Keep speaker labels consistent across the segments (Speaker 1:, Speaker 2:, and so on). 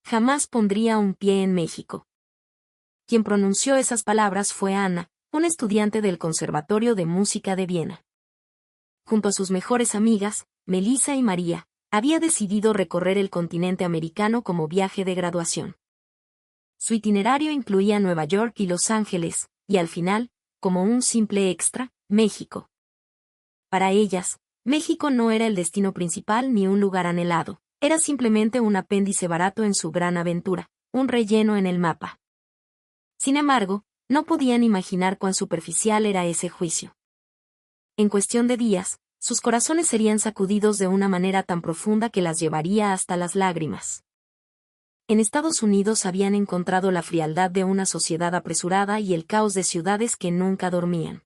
Speaker 1: jamás pondría un pie en México. Quien pronunció esas palabras fue Anna, una estudiante del Conservatorio de Música de Viena. Junto a sus mejores amigas, Melissa y María, había decidido recorrer el continente americano como viaje de graduación. Su itinerario incluía Nueva York y Los Ángeles, y al final, como un simple extra, México. Para ellas, México no era el destino principal ni un lugar anhelado, era simplemente un apéndice barato en su gran aventura, un relleno en el mapa. Sin embargo, no podían imaginar cuán superficial era ese juicio. En cuestión de días, sus corazones serían sacudidos de una manera tan profunda que las llevaría hasta las lágrimas. En Estados Unidos habían encontrado la frialdad de una sociedad apresurada y el caos de ciudades que nunca dormían.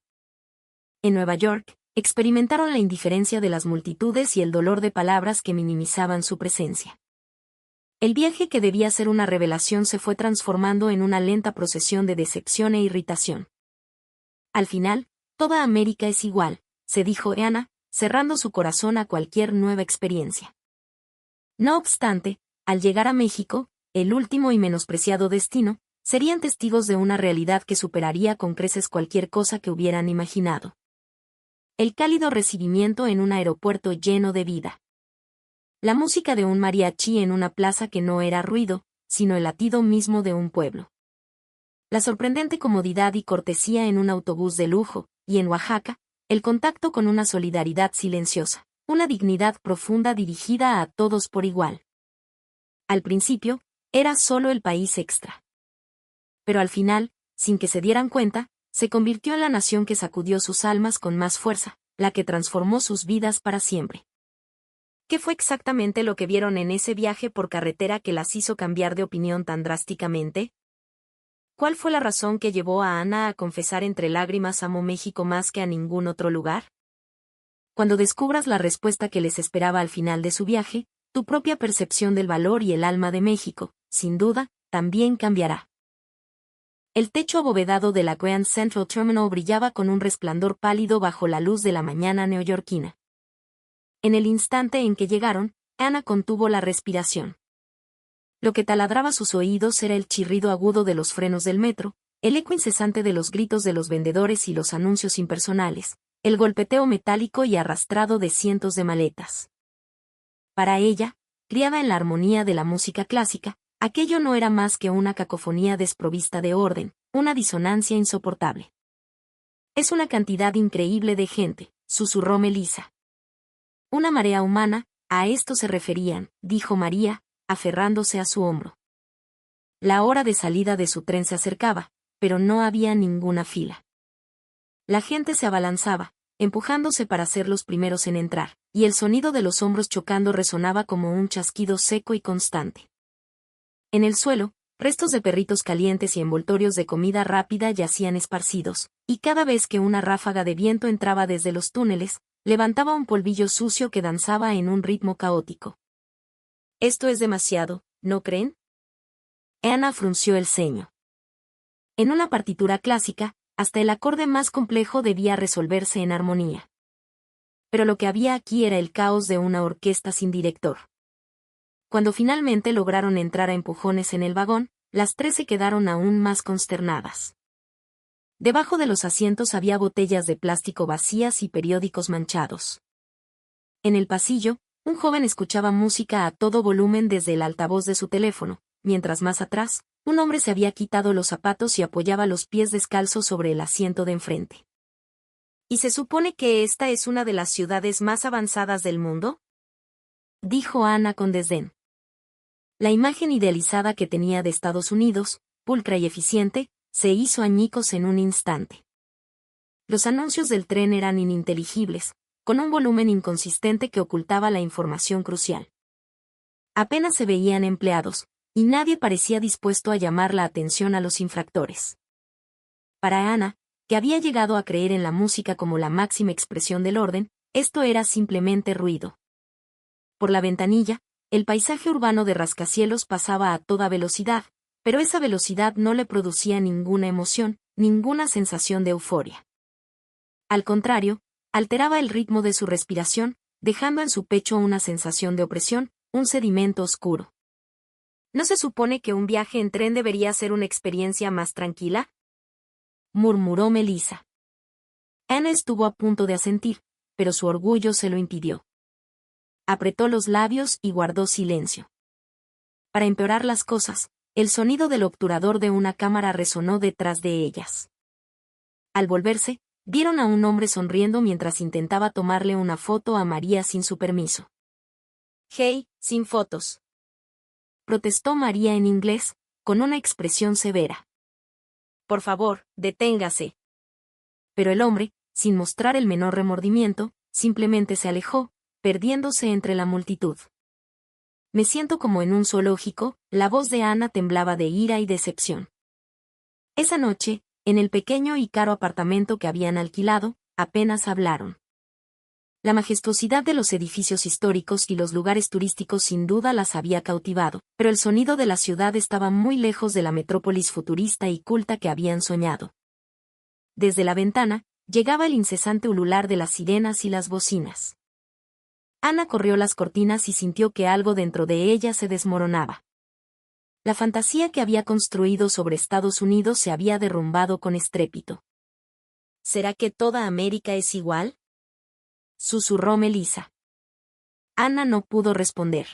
Speaker 1: En Nueva York, experimentaron la indiferencia de las multitudes y el dolor de palabras que minimizaban su presencia. El viaje que debía ser una revelación se fue transformando en una lenta procesión de decepción e irritación. Al final, toda América es igual, se dijo Anna, cerrando su corazón a cualquier nueva experiencia. No obstante, al llegar a México, el último y menospreciado destino, serían testigos de una realidad que superaría con creces cualquier cosa que hubieran imaginado. El cálido recibimiento en un aeropuerto lleno de vida. La música de un mariachi en una plaza que no era ruido, sino el latido mismo de un pueblo. La sorprendente comodidad y cortesía en un autobús de lujo, y en Oaxaca, el contacto con una solidaridad silenciosa, una dignidad profunda dirigida a todos por igual. Al principio, era solo el país extra. Pero al final, sin que se dieran cuenta, se convirtió en la nación que sacudió sus almas con más fuerza, la que transformó sus vidas para siempre. ¿Qué fue exactamente lo que vieron en ese viaje por carretera que las hizo cambiar de opinión tan drásticamente? ¿Cuál fue la razón que llevó a Anna a confesar entre lágrimas amo México más que a ningún otro lugar? Cuando descubras la respuesta que les esperaba al final de su viaje, tu propia percepción del valor y el alma de México, sin duda, también cambiará. El techo abovedado de la Grand Central Terminal brillaba con un resplandor pálido bajo la luz de la mañana neoyorquina. En el instante en que llegaron, Anna contuvo la respiración. Lo que taladraba sus oídos era el chirrido agudo de los frenos del metro, el eco incesante de los gritos de los vendedores y los anuncios impersonales, el golpeteo metálico y arrastrado de cientos de maletas. Para ella, criada en la armonía de la música clásica, aquello no era más que una cacofonía desprovista de orden, una disonancia insoportable. Es una cantidad increíble de gente, susurró Melissa. Una marea humana, a esto se referían, dijo María, aferrándose a su hombro. La hora de salida de su tren se acercaba, pero no había ninguna fila. La gente se abalanzaba, empujándose para ser los primeros en entrar, y el sonido de los hombros chocando resonaba como un chasquido seco y constante. En el suelo, restos de perritos calientes y envoltorios de comida rápida yacían esparcidos, y cada vez que una ráfaga de viento entraba desde los túneles, levantaba un polvillo sucio que danzaba en un ritmo caótico. Esto es demasiado, ¿no creen? Anna frunció el ceño. En una partitura clásica, hasta el acorde más complejo debía resolverse en armonía. Pero lo que había aquí era el caos de una orquesta sin director. Cuando finalmente lograron entrar a empujones en el vagón, las tres se quedaron aún más consternadas. Debajo de los asientos había botellas de plástico vacías y periódicos manchados. En el pasillo, un joven escuchaba música a todo volumen desde el altavoz de su teléfono, mientras más atrás, un hombre se había quitado los zapatos y apoyaba los pies descalzos sobre el asiento de enfrente. ¿Y se supone que esta es una de las ciudades más avanzadas del mundo?, dijo Anna con desdén. La imagen idealizada que tenía de Estados Unidos, pulcra y eficiente, se hizo añicos en un instante. Los anuncios del tren eran ininteligibles, con un volumen inconsistente que ocultaba la información crucial. Apenas se veían empleados, y nadie parecía dispuesto a llamar la atención a los infractores. Para Anna, que había llegado a creer en la música como la máxima expresión del orden, esto era simplemente ruido. Por la ventanilla, el paisaje urbano de rascacielos pasaba a toda velocidad, pero esa velocidad no le producía ninguna emoción, ninguna sensación de euforia. Al contrario, alteraba el ritmo de su respiración, dejando en su pecho una sensación de opresión, un sedimento oscuro. ¿No se supone que un viaje en tren debería ser una experiencia más tranquila?, murmuró Melissa. Anna estuvo a punto de asentir, pero su orgullo se lo impidió. Apretó los labios y guardó silencio. Para empeorar las cosas, el sonido del obturador de una cámara resonó detrás de ellas. Al volverse, vieron a un hombre sonriendo mientras intentaba tomarle una foto a María sin su permiso. «Hey, sin fotos», protestó María en inglés, con una expresión severa. «Por favor, deténgase». Pero el hombre, sin mostrar el menor remordimiento, simplemente se alejó, perdiéndose entre la multitud. «Me siento como en un zoológico», la voz de Anna temblaba de ira y decepción. Esa noche, en el pequeño y caro apartamento que habían alquilado, apenas hablaron. La majestuosidad de los edificios históricos y los lugares turísticos sin duda las había cautivado, pero el sonido de la ciudad estaba muy lejos de la metrópolis futurista y culta que habían soñado. Desde la ventana, llegaba el incesante ulular de las sirenas y las bocinas. Anna corrió las cortinas y sintió que algo dentro de ella se desmoronaba. La fantasía que había construido sobre Estados Unidos se había derrumbado con estrépito. ¿Será que toda América es igual?, susurró Melissa. Anna no pudo responder.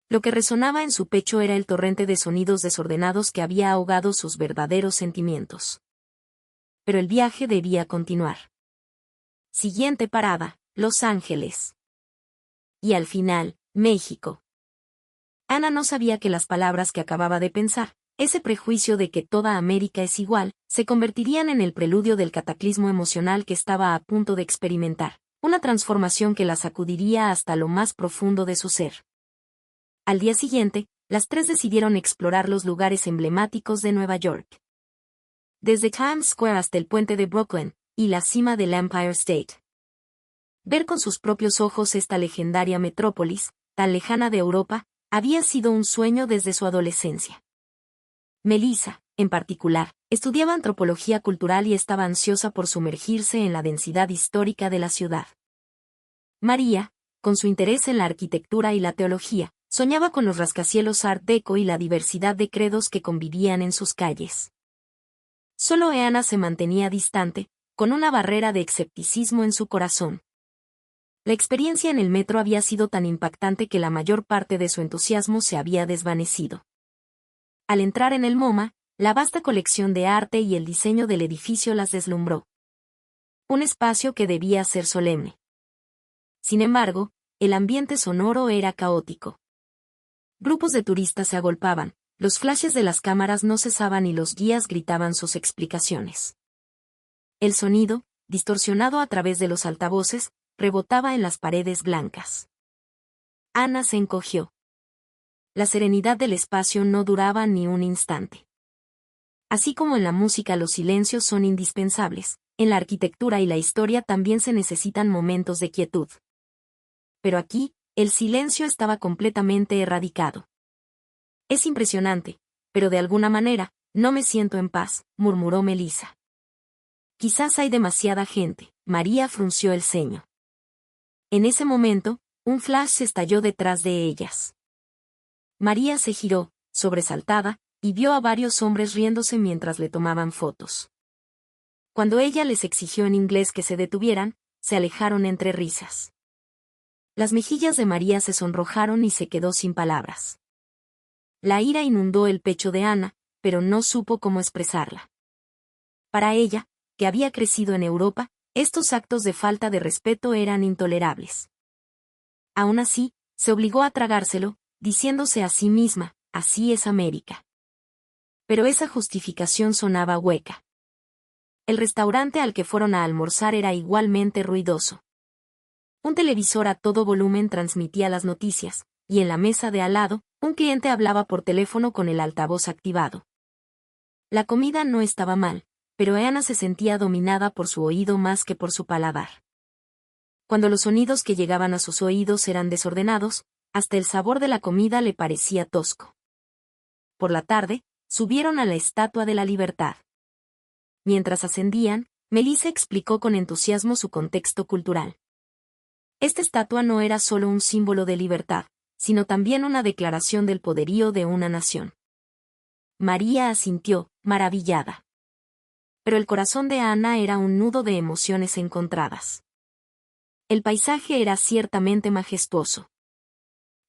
Speaker 1: Lo que resonaba en su pecho era el torrente de sonidos desordenados que había ahogado sus verdaderos sentimientos. Pero el viaje debía continuar. Siguiente parada, Los Ángeles. Y al final, México. Anna no sabía que las palabras que acababa de pensar, ese prejuicio de que toda América es igual, se convertirían en el preludio del cataclismo emocional que estaba a punto de experimentar, una transformación que la sacudiría hasta lo más profundo de su ser. Al día siguiente, las tres decidieron explorar los lugares emblemáticos de Nueva York. Desde Times Square hasta el puente de Brooklyn, y la cima del Empire State. Ver con sus propios ojos esta legendaria metrópolis, tan lejana de Europa, había sido un sueño desde su adolescencia. Melissa, en particular, estudiaba antropología cultural y estaba ansiosa por sumergirse en la densidad histórica de la ciudad. María, con su interés en la arquitectura y la teología, soñaba con los rascacielos Art Deco y la diversidad de credos que convivían en sus calles. Solo Anna se mantenía distante, con una barrera de escepticismo en su corazón. La experiencia en el metro había sido tan impactante que la mayor parte de su entusiasmo se había desvanecido. Al entrar en el MoMA, la vasta colección de arte y el diseño del edificio las deslumbró. Un espacio que debía ser solemne. Sin embargo, el ambiente sonoro era caótico. Grupos de turistas se agolpaban, los flashes de las cámaras no cesaban y los guías gritaban sus explicaciones. El sonido, distorsionado a través de los altavoces, rebotaba en las paredes blancas. Anna se encogió. La serenidad del espacio no duraba ni un instante. Así como en la música los silencios son indispensables, en la arquitectura y la historia también se necesitan momentos de quietud. Pero aquí, el silencio estaba completamente erradicado. Es impresionante, pero de alguna manera, no me siento en paz, murmuró Melissa. Quizás hay demasiada gente, María frunció el ceño. En ese momento, un flash se estalló detrás de ellas. María se giró, sobresaltada, y vio a varios hombres riéndose mientras le tomaban fotos. Cuando ella les exigió en inglés que se detuvieran, se alejaron entre risas. Las mejillas de María se sonrojaron y se quedó sin palabras. La ira inundó el pecho de Anna, pero no supo cómo expresarla. Para ella, que había crecido en Europa, estos actos de falta de respeto eran intolerables. Aún así, se obligó a tragárselo, diciéndose a sí misma, así es América. Pero esa justificación sonaba hueca. El restaurante al que fueron a almorzar era igualmente ruidoso. Un televisor a todo volumen transmitía las noticias, y en la mesa de al lado, un cliente hablaba por teléfono con el altavoz activado. La comida no estaba mal, pero Anna se sentía dominada por su oído más que por su paladar. Cuando los sonidos que llegaban a sus oídos eran desordenados, hasta el sabor de la comida le parecía tosco. Por la tarde, subieron a la Estatua de la Libertad. Mientras ascendían, Melissa explicó con entusiasmo su contexto cultural. Esta estatua no era solo un símbolo de libertad, sino también una declaración del poderío de una nación. María asintió, maravillada. Pero el corazón de Ana era un nudo de emociones encontradas. El paisaje era ciertamente majestuoso.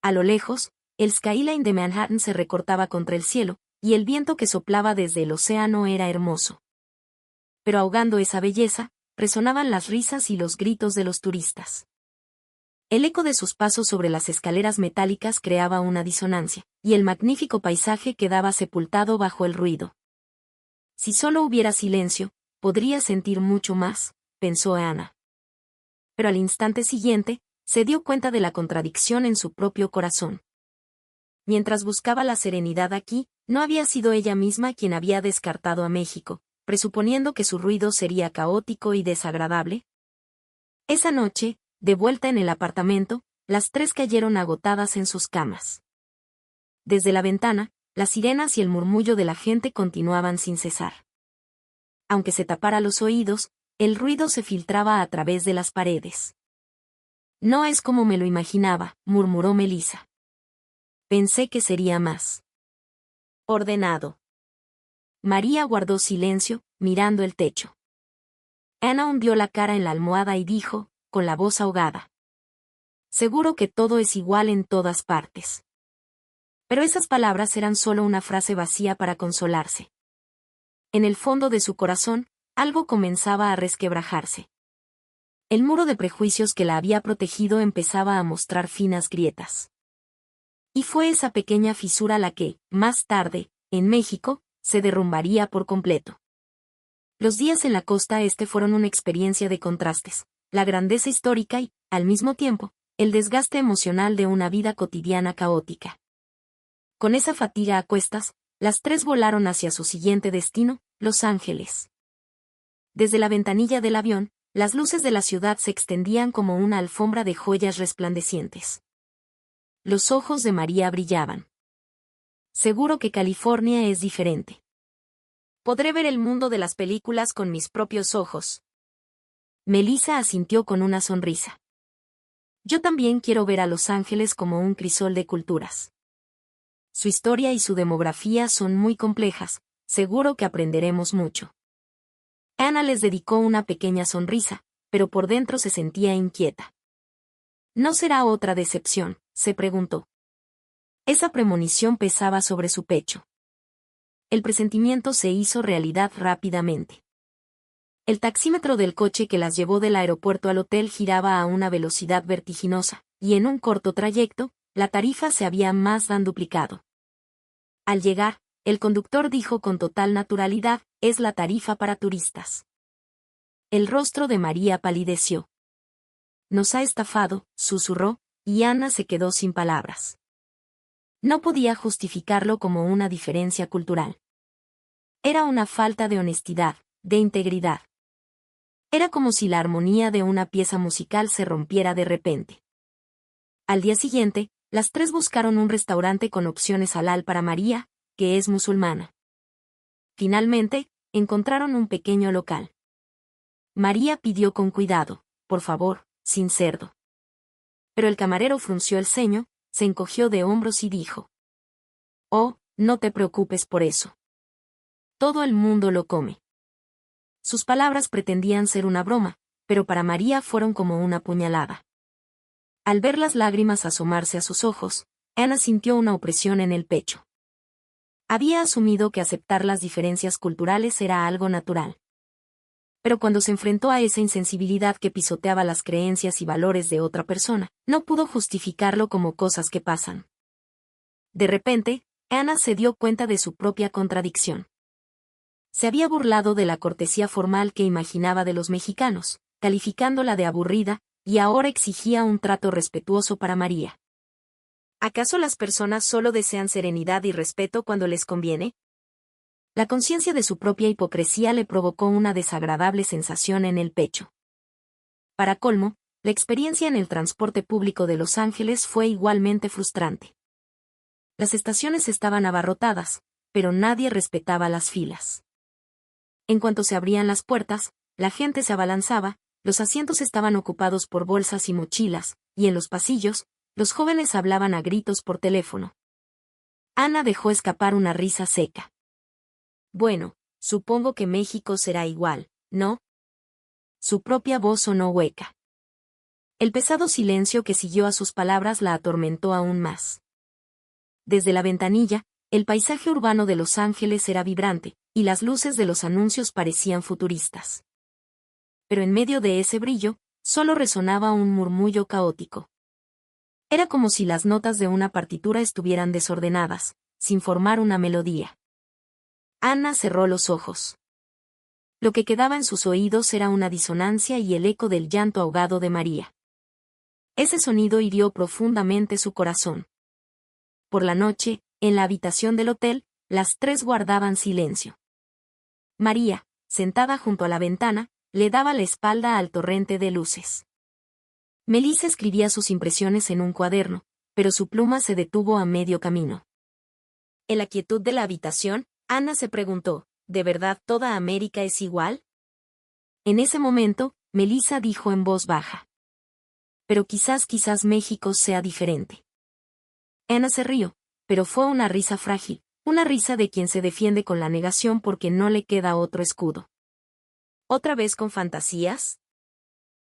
Speaker 1: A lo lejos, el skyline de Manhattan se recortaba contra el cielo, y el viento que soplaba desde el océano era hermoso. Pero ahogando esa belleza, resonaban las risas y los gritos de los turistas. El eco de sus pasos sobre las escaleras metálicas creaba una disonancia, y el magnífico paisaje quedaba sepultado bajo el ruido. Si solo hubiera silencio, podría sentir mucho más, pensó Ana. Pero al instante siguiente, se dio cuenta de la contradicción en su propio corazón. Mientras buscaba la serenidad aquí, ¿no había sido ella misma quien había descartado a México, presuponiendo que su ruido sería caótico y desagradable? Esa noche, de vuelta en el apartamento, las tres cayeron agotadas en sus camas. Desde la ventana, las sirenas y el murmullo de la gente continuaban sin cesar. Aunque se tapara los oídos, el ruido se filtraba a través de las paredes. No es como me lo imaginaba, murmuró Melissa. Pensé que sería más ordenado. María guardó silencio, mirando el techo. Ana hundió la cara en la almohada y dijo, con la voz ahogada: seguro que todo es igual en todas partes. Pero esas palabras eran solo una frase vacía para consolarse. En el fondo de su corazón, algo comenzaba a resquebrajarse. El muro de prejuicios que la había protegido empezaba a mostrar finas grietas. Y fue esa pequeña fisura la que, más tarde, en México, se derrumbaría por completo. Los días en la costa este fueron una experiencia de contrastes, la grandeza histórica y, al mismo tiempo, el desgaste emocional de una vida cotidiana caótica. Con esa fatiga a cuestas, las tres volaron hacia su siguiente destino, Los Ángeles. Desde la ventanilla del avión, las luces de la ciudad se extendían como una alfombra de joyas resplandecientes. Los ojos de María brillaban. Seguro que California es diferente. Podré ver el mundo de las películas con mis propios ojos. Melissa asintió con una sonrisa. Yo también quiero ver a Los Ángeles como un crisol de culturas. Su historia y su demografía son muy complejas, seguro que aprenderemos mucho. Ana les dedicó una pequeña sonrisa, pero por dentro se sentía inquieta. ¿No será otra decepción?, se preguntó. Esa premonición pesaba sobre su pecho. El presentimiento se hizo realidad rápidamente. El taxímetro del coche que las llevó del aeropuerto al hotel giraba a una velocidad vertiginosa, y en un corto trayecto, la tarifa se había más dan duplicado. Al llegar, el conductor dijo con total naturalidad, es la tarifa para turistas. El rostro de María palideció. Nos ha estafado, susurró, y Ana se quedó sin palabras. No podía justificarlo como una diferencia cultural. Era una falta de honestidad, de integridad. Era como si la armonía de una pieza musical se rompiera de repente. Al día siguiente, las tres buscaron un restaurante con opciones halal para María, que es musulmana. Finalmente, encontraron un pequeño local. María pidió con cuidado, por favor, sin cerdo. Pero el camarero frunció el ceño, se encogió de hombros y dijo: oh, no te preocupes por eso. Todo el mundo lo come. Sus palabras pretendían ser una broma, pero para María fueron como una puñalada. Al ver las lágrimas asomarse a sus ojos, Ana sintió una opresión en el pecho. Había asumido que aceptar las diferencias culturales era algo natural. Pero cuando se enfrentó a esa insensibilidad que pisoteaba las creencias y valores de otra persona, no pudo justificarlo como cosas que pasan. De repente, Ana se dio cuenta de su propia contradicción. Se había burlado de la cortesía formal que imaginaba de los mexicanos, calificándola de aburrida, y ahora exigía un trato respetuoso para María. ¿Acaso las personas solo desean serenidad y respeto cuando les conviene? La conciencia de su propia hipocresía le provocó una desagradable sensación en el pecho. Para colmo, la experiencia en el transporte público de Los Ángeles fue igualmente frustrante. Las estaciones estaban abarrotadas, pero nadie respetaba las filas. En cuanto se abrían las puertas, la gente se abalanzaba, los asientos estaban ocupados por bolsas y mochilas, y en los pasillos, Los jóvenes hablaban a gritos por teléfono. Ana dejó escapar una risa seca. Bueno, supongo que México será igual, ¿no? Su propia voz sonó hueca. El pesado silencio que siguió a sus palabras la atormentó aún más. Desde la ventanilla, el paisaje urbano de Los Ángeles era vibrante, y las luces de los anuncios parecían futuristas. Pero en medio de ese brillo, solo resonaba un murmullo caótico. Era como si las notas de una partitura estuvieran desordenadas, sin formar una melodía. Ana cerró los ojos. Lo que quedaba en sus oídos era una disonancia y el eco del llanto ahogado de María. Ese sonido hirió profundamente su corazón. Por la noche, en la habitación del hotel, las tres guardaban silencio. María, sentada junto a la ventana, le daba la espalda al torrente de luces. Melissa escribía sus impresiones en un cuaderno, pero su pluma se detuvo a medio camino. En la quietud de la habitación, Ana se preguntó, ¿de verdad toda América es igual? En ese momento, Melissa dijo en voz baja. Pero quizás México sea diferente. Ana se rió, pero fue una risa frágil, una risa de quien se defiende con la negación porque no le queda otro escudo. ¿Otra vez con fantasías?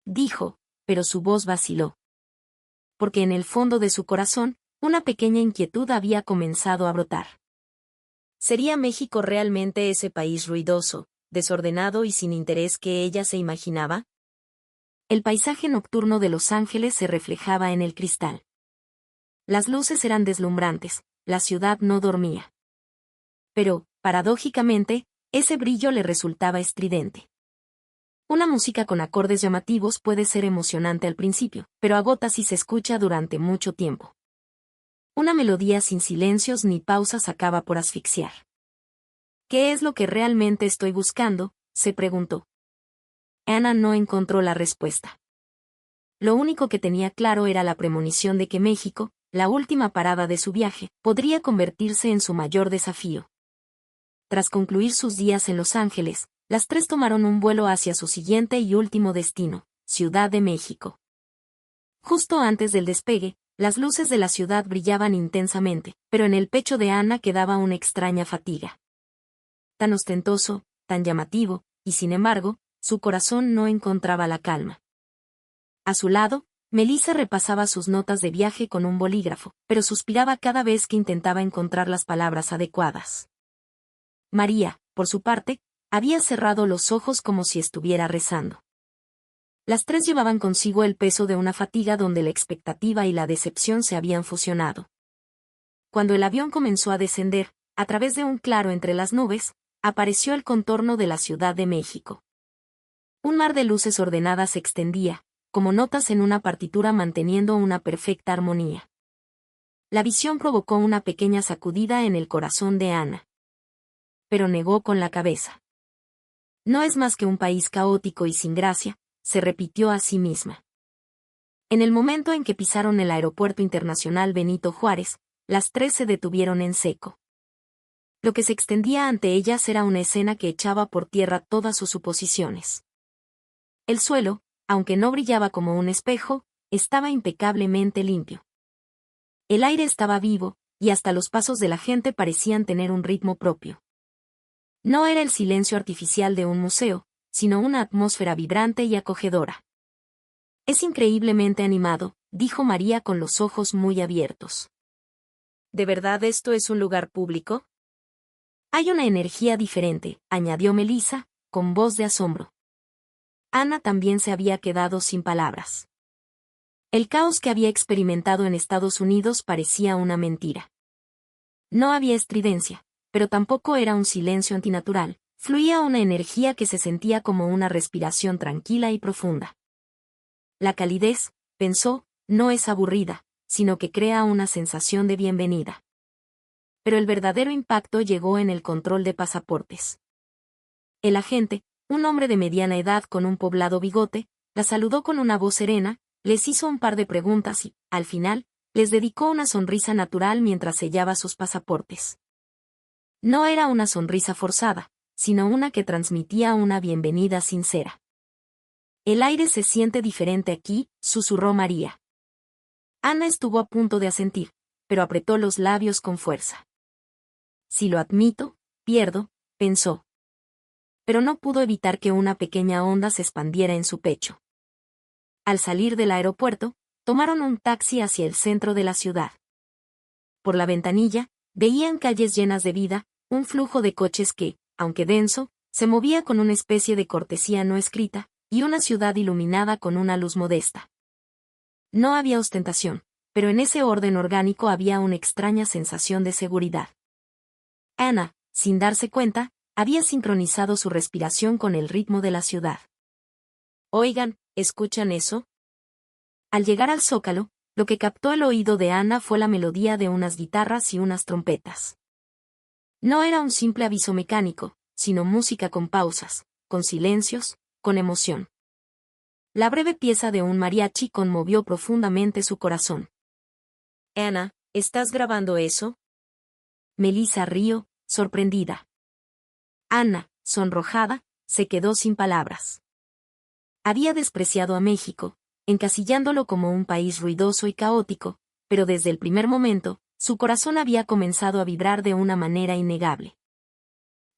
Speaker 1: Dijo, pero su voz vaciló. Porque en el fondo de su corazón, una pequeña inquietud había comenzado a brotar. ¿Sería México realmente ese país ruidoso, desordenado y sin interés que ella se imaginaba? El paisaje nocturno de Los Ángeles se reflejaba en el cristal. Las luces eran deslumbrantes, la ciudad no dormía. Pero, paradójicamente, ese brillo le resultaba estridente. Una música con acordes llamativos puede ser emocionante al principio, pero agota si se escucha durante mucho tiempo. Una melodía sin silencios ni pausas acaba por asfixiar. ¿Qué es lo que realmente estoy buscando?, se preguntó. Ana no encontró la respuesta. Lo único que tenía claro era la premonición de que México, la última parada de su viaje, podría convertirse en su mayor desafío. Tras concluir sus días en Los Ángeles, las tres tomaron un vuelo hacia su siguiente y último destino, Ciudad de México. Justo antes del despegue, las luces de la ciudad brillaban intensamente, pero en el pecho de Ana quedaba una extraña fatiga. Tan ostentoso, tan llamativo, y sin embargo, su corazón no encontraba la calma. A su lado, Melissa repasaba sus notas de viaje con un bolígrafo, pero suspiraba cada vez que intentaba encontrar las palabras adecuadas. María, por su parte, había cerrado los ojos como si estuviera rezando. Las tres llevaban consigo el peso de una fatiga donde la expectativa y la decepción se habían fusionado. Cuando el avión comenzó a descender, a través de un claro entre las nubes, apareció el contorno de la Ciudad de México. Un mar de luces ordenadas se extendía, como notas en una partitura manteniendo una perfecta armonía. La visión provocó una pequeña sacudida en el corazón de Ana. Pero negó con la cabeza. No es más que un país caótico y sin gracia, se repitió a sí misma. En el momento en que pisaron el Aeropuerto Internacional Benito Juárez, las tres se detuvieron en seco. Lo que se extendía ante ellas era una escena que echaba por tierra todas sus suposiciones. El suelo, aunque no brillaba como un espejo, estaba impecablemente limpio. El aire estaba vivo, y hasta los pasos de la gente parecían tener un ritmo propio. No era el silencio artificial de un museo, sino una atmósfera vibrante y acogedora. Es increíblemente animado, dijo María con los ojos muy abiertos. ¿De verdad esto es un lugar público? Hay una energía diferente, añadió Melissa, con voz de asombro. Ana también se había quedado sin palabras. El caos que había experimentado en Estados Unidos parecía una mentira. No había estridencia, pero tampoco era un silencio antinatural, fluía una energía que se sentía como una respiración tranquila y profunda. La calidez, pensó, no es aburrida, sino que crea una sensación de bienvenida. Pero el verdadero impacto llegó en el control de pasaportes. El agente, un hombre de mediana edad con un poblado bigote, la saludó con una voz serena, les hizo un par de preguntas y, al final, les dedicó una sonrisa natural mientras sellaba sus pasaportes. No era una sonrisa forzada, sino una que transmitía una bienvenida sincera. El aire se siente diferente aquí, susurró María. Ana estuvo a punto de asentir, pero apretó los labios con fuerza. Si lo admito, pierdo, pensó. Pero no pudo evitar que una pequeña onda se expandiera en su pecho. Al salir del aeropuerto, tomaron un taxi hacia el centro de la ciudad. Por la ventanilla, veían calles llenas de vida, un flujo de coches que, aunque denso, se movía con una especie de cortesía no escrita, y una ciudad iluminada con una luz modesta. No había ostentación, pero en ese orden orgánico había una extraña sensación de seguridad. Ana, sin darse cuenta, había sincronizado su respiración con el ritmo de la ciudad. Oigan, ¿escuchan eso? Al llegar al Zócalo, lo que captó el oído de Ana fue la melodía de unas guitarras y unas trompetas. No era un simple aviso mecánico, sino música con pausas, con silencios, con emoción. La breve pieza de un mariachi conmovió profundamente su corazón. Ana, ¿estás grabando eso? Melissa rió, sorprendida. Ana, sonrojada, se quedó sin palabras. Había despreciado a México, encasillándolo como un país ruidoso y caótico, pero desde el primer momento, su corazón había comenzado a vibrar de una manera innegable.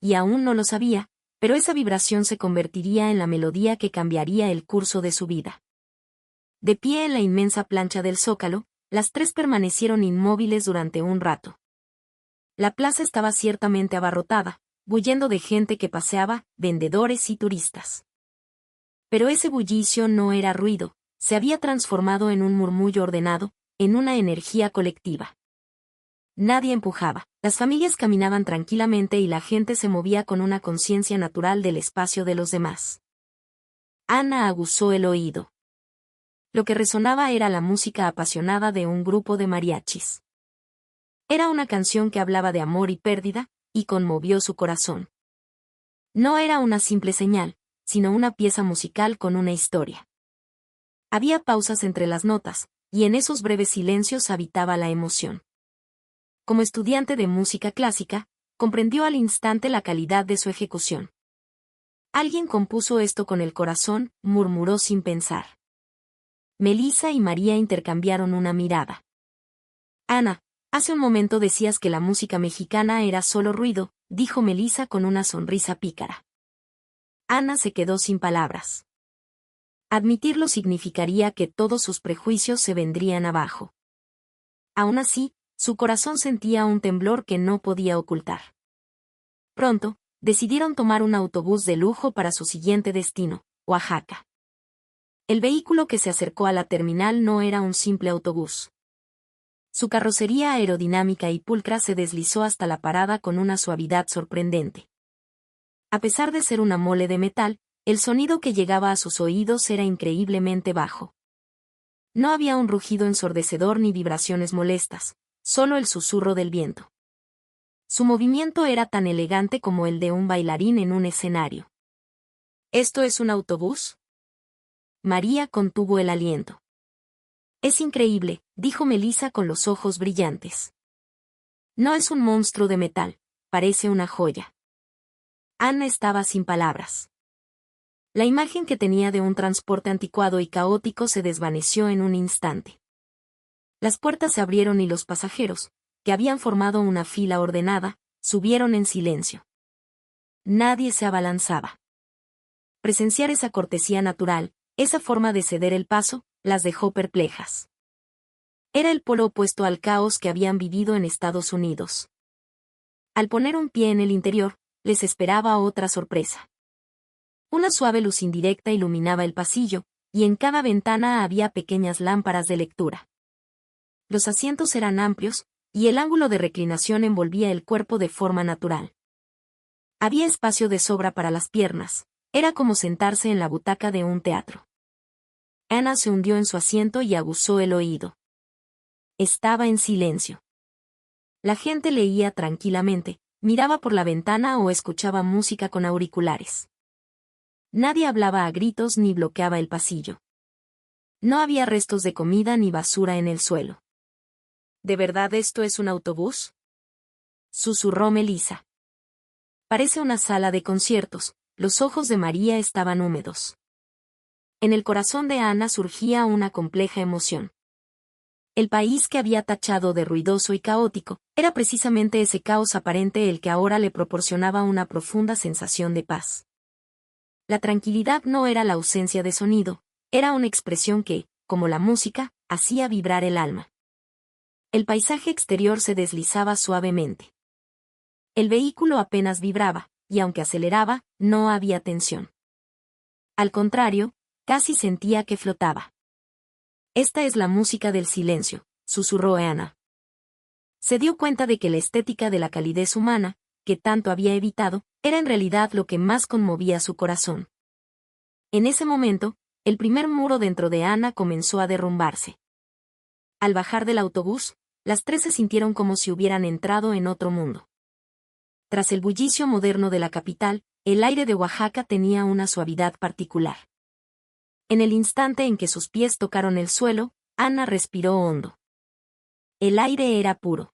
Speaker 1: Y aún no lo sabía, pero esa vibración se convertiría en la melodía que cambiaría el curso de su vida. De pie en la inmensa plancha del Zócalo, las tres permanecieron inmóviles durante un rato. La plaza estaba ciertamente abarrotada, bullendo de gente que paseaba, vendedores y turistas. Pero ese bullicio no era ruido, se había transformado en un murmullo ordenado, en una energía colectiva. Nadie empujaba, las familias caminaban tranquilamente y la gente se movía con una conciencia natural del espacio de los demás. Ana aguzó el oído. Lo que resonaba era la música apasionada de un grupo de mariachis. Era una canción que hablaba de amor y pérdida, y conmovió su corazón. No era una simple señal, sino una pieza musical con una historia. Había pausas entre las notas, y en esos breves silencios habitaba la emoción. Como estudiante de música clásica, comprendió al instante la calidad de su ejecución. Alguien compuso esto con el corazón, murmuró sin pensar. Melissa y María intercambiaron una mirada. Ana, hace un momento decías que la música mexicana era solo ruido, dijo Melissa con una sonrisa pícara. Ana se quedó sin palabras. Admitirlo significaría que todos sus prejuicios se vendrían abajo. Aún así, su corazón sentía un temblor que no podía ocultar. Pronto, decidieron tomar un autobús de lujo para su siguiente destino, Oaxaca. El vehículo que se acercó a la terminal no era un simple autobús. Su carrocería aerodinámica y pulcra se deslizó hasta la parada con una suavidad sorprendente. A pesar de ser una mole de metal, el sonido que llegaba a sus oídos era increíblemente bajo. No había un rugido ensordecedor ni vibraciones molestas, solo el susurro del viento. Su movimiento era tan elegante como el de un bailarín en un escenario. ¿Esto es un autobús? María contuvo el aliento. Es increíble, dijo Melissa con los ojos brillantes. No es un monstruo de metal, parece una joya. Ana estaba sin palabras. La imagen que tenía de un transporte anticuado y caótico se desvaneció en un instante. Las puertas se abrieron y los pasajeros, que habían formado una fila ordenada, subieron en silencio. Nadie se abalanzaba. Presenciar esa cortesía natural, esa forma de ceder el paso, las dejó perplejas. Era el polo opuesto al caos que habían vivido en Estados Unidos. Al poner un pie en el interior, les esperaba otra sorpresa. Una suave luz indirecta iluminaba el pasillo, y en cada ventana había pequeñas lámparas de lectura. Los asientos eran amplios, y el ángulo de reclinación envolvía el cuerpo de forma natural. Había espacio de sobra para las piernas, era como sentarse en la butaca de un teatro. Ana se hundió en su asiento y aguzó el oído. Estaba en silencio. La gente leía tranquilamente, miraba por la ventana o escuchaba música con auriculares. Nadie hablaba a gritos ni bloqueaba el pasillo. No había restos de comida ni basura en el suelo. ¿De verdad esto es un autobús? Susurró Melissa. Parece una sala de conciertos, los ojos de María estaban húmedos. En el corazón de Ana surgía una compleja emoción. El país que había tachado de ruidoso y caótico, era precisamente ese caos aparente el que ahora le proporcionaba una profunda sensación de paz. La tranquilidad no era la ausencia de sonido, era una expresión que, como la música, hacía vibrar el alma. El paisaje exterior se deslizaba suavemente. El vehículo apenas vibraba, y aunque aceleraba, no había tensión. Al contrario, casi sentía que flotaba. Esta es la música del silencio, susurró Anna. Se dio cuenta de que la estética de la calidez humana, que tanto había evitado, era en realidad lo que más conmovía su corazón. En ese momento, el primer muro dentro de Anna comenzó a derrumbarse. Al bajar del autobús, las tres se sintieron como si hubieran entrado en otro mundo. Tras el bullicio moderno de la capital, el aire de Oaxaca tenía una suavidad particular. En el instante en que sus pies tocaron el suelo, Anna respiró hondo. El aire era puro.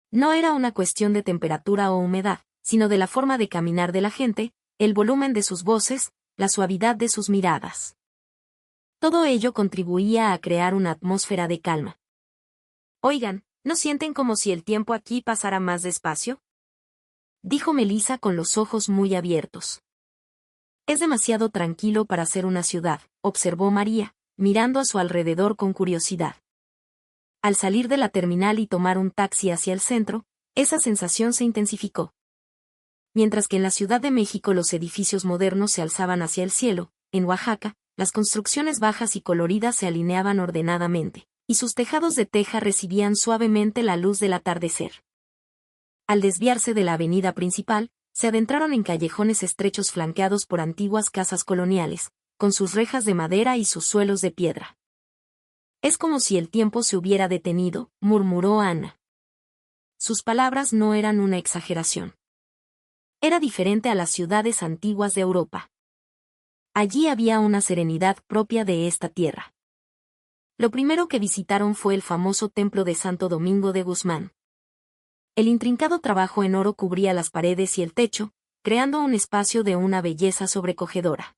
Speaker 1: No era una cuestión de temperatura o humedad, sino de la forma de caminar de la gente, el volumen de sus voces, la suavidad de sus miradas. Todo ello contribuía a crear una atmósfera de calma. Oigan, ¿no sienten como si el tiempo aquí pasara más despacio? Dijo Melissa con los ojos muy abiertos. Es demasiado tranquilo para ser una ciudad, observó María, mirando a su alrededor con curiosidad. Al salir de la terminal y tomar un taxi hacia el centro, esa sensación se intensificó. Mientras que en la Ciudad de México los edificios modernos se alzaban hacia el cielo, en Oaxaca, las construcciones bajas y coloridas se alineaban ordenadamente, y sus tejados de teja recibían suavemente la luz del atardecer. Al desviarse de la avenida principal, se adentraron en callejones estrechos flanqueados por antiguas casas coloniales, con sus rejas de madera y sus suelos de piedra. Es como si el tiempo se hubiera detenido, murmuró Anna. Sus palabras no eran una exageración. Era diferente a las ciudades antiguas de Europa. Allí había una serenidad propia de esta tierra. Lo primero que visitaron fue el famoso templo de Santo Domingo de Guzmán. El intrincado trabajo en oro cubría las paredes y el techo, creando un espacio de una belleza sobrecogedora.